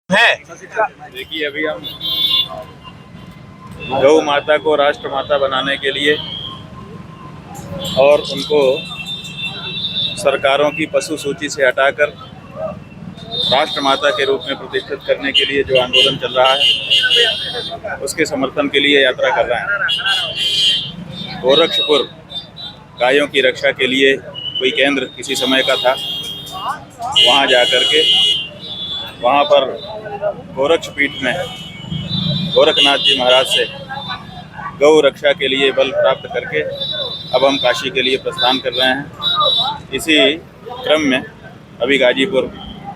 है। देखिए, अभी हम गौ माता को राष्ट्र माता बनाने के लिए और उनको सरकारों की पशु सूची से हटाकर राष्ट्र माता के रूप में प्रतिष्ठित करने के लिए जो आंदोलन चल रहा है उसके समर्थन के लिए यात्रा कर रहे हैं। गोरक्षपुर गायों की रक्षा के लिए कोई केंद्र किसी समय का था, वहाँ जा कर के वहाँ पर गोरक्षपीठ में गोरखनाथ जी महाराज से गौ रक्षा के लिए बल प्राप्त करके अब हम काशी के लिए प्रस्थान कर रहे हैं। इसी क्रम में अभी गाजीपुर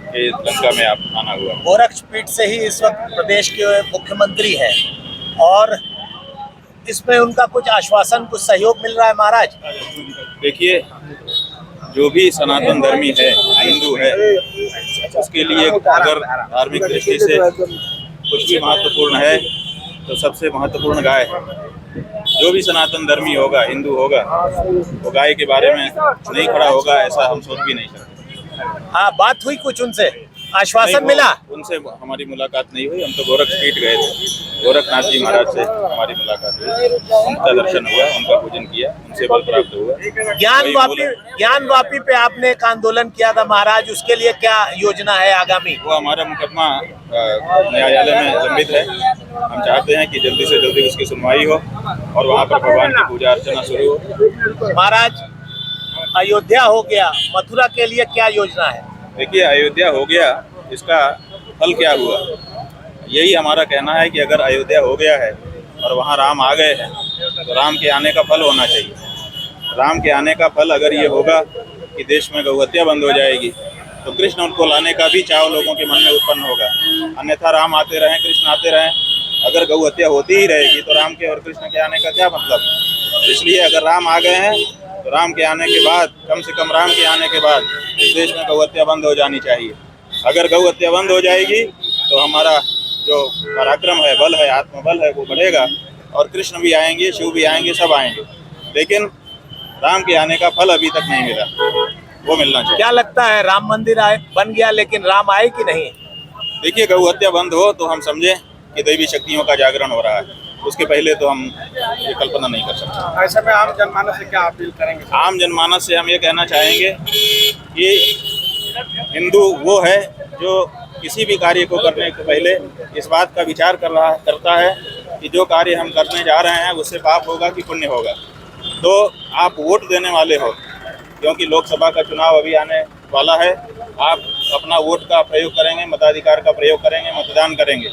के लंका में आप आना हुआ। गोरक्षपीठ से ही इस वक्त प्रदेश के मुख्यमंत्री हैं और इसमें उनका कुछ आश्वासन, कुछ सहयोग मिल रहा है महाराज। देखिए, जो भी सनातन धर्मी है, हिंदू है, उसके लिए अगर धार्मिक दृष्टि से कुछ भी महत्वपूर्ण है तो सबसे महत्वपूर्ण गाय है। जो भी सनातन धर्मी होगा, हिंदू होगा, वो गाय के बारे में नहीं खड़ा होगा ऐसा हम सोच भी नहीं सकते। हाँ, बात हुई कुछ उनसे, आश्वासन मिला? उनसे हमारी मुलाकात नहीं हुई। हम तो गोरखपीठ गए थे, गोरखनाथ जी महाराज से हमारी मुलाकात हुई, उनका दर्शन हुआ, उनका पूजन किया, उनसे बल प्राप्त हुआ। ज्ञानवापी पे आपने एक आंदोलन किया था महाराज, उसके लिए क्या योजना है आगामी? वो हमारा मुकदमा न्यायालय में लंबित है। हम चाहते हैं कि जल्दी से जल्दी उसकी सुनवाई हो और वहाँ पर भगवान की पूजा अर्चना शुरू हो। महाराज, अयोध्या हो गया, मथुरा के लिए क्या योजना है? देखिए, अयोध्या हो गया, इसका फल क्या हुआ? यही हमारा कहना है कि अगर अयोध्या हो गया है और वहाँ राम आ गए हैं तो राम के आने का फल होना चाहिए। राम के आने का फल अगर ये होगा कि देश में गौहत्या बंद हो जाएगी तो कृष्ण उनको लाने का भी चाव लोगों के मन में उत्पन्न होगा। अन्यथा राम आते रहें, कृष्ण आते रहें, अगर गौहत्या होती ही रहेगी तो राम के और कृष्ण के आने का क्या मतलब? इसलिए अगर राम आ गए हैं तो राम के आने के बाद, कम से कम राम के आने के बाद इस देश में गौहत्या बंद हो जानी चाहिए। अगर गौहत्या बंद हो जाएगी तो हमारा जो पराक्रम है, बल है, आत्मबल है, वो बढ़ेगा और कृष्ण भी आएंगे, शिव भी आएंगे, सब आएंगे। लेकिन राम के आने का फल अभी तक नहीं मिला, वो मिलना चाहिए। क्या लगता है, राम मंदिर बन गया लेकिन राम आए कि नहीं? देखिए, गौहत्या बंद हो तो हम समझें कि दैवी शक्तियों का जागरण हो रहा है, उसके पहले तो हम ये कल्पना नहीं कर सकते। ऐसे में आम जनमानस से क्या अपील करेंगे? आम जनमानस से हम ये कहना चाहेंगे कि हिंदू वो है जो किसी भी कार्य को करने के पहले इस बात का विचार करता है कि जो कार्य हम करने जा रहे हैं उससे पाप होगा कि पुण्य होगा। तो आप वोट देने वाले हो, क्योंकि लोकसभा का चुनाव अभी आने वाला है, आप अपना वोट का प्रयोग करेंगे, मताधिकार का प्रयोग करेंगे, मतदान करेंगे।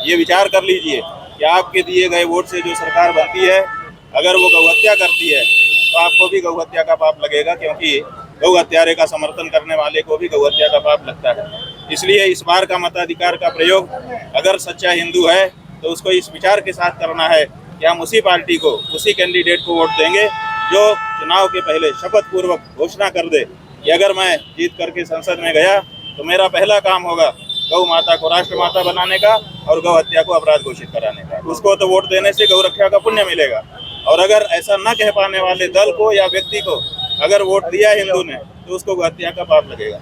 ये विचार कर लीजिए कि आपके दिए गए वोट से जो सरकार बनती है, अगर वो गौहत्या करती है तो आपको भी गौहत्या का पाप लगेगा, क्योंकि गौ हत्यारे का समर्थन करने वाले को भी गौहत्या का पाप लगता है। इसलिए इस बार का मताधिकार का प्रयोग अगर सच्चा हिंदू है तो उसको इस विचार के साथ करना है कि हम उसी पार्टी को, उसी कैंडिडेट को वोट देंगे जो चुनाव के पहले शपथ पूर्वक घोषणा कर दे कि अगर मैं जीत करके संसद में गया तो मेरा पहला काम होगा गौ माता को राष्ट्र माता बनाने का और गौ हत्या को अपराध घोषित कराने का। उसको तो वोट देने से गौ रक्षा का पुण्य मिलेगा। और अगर ऐसा न कह पाने वाले दल को या व्यक्ति को अगर वोट दिया हिंदू ने तो उसको गौ हत्या का पाप लगेगा।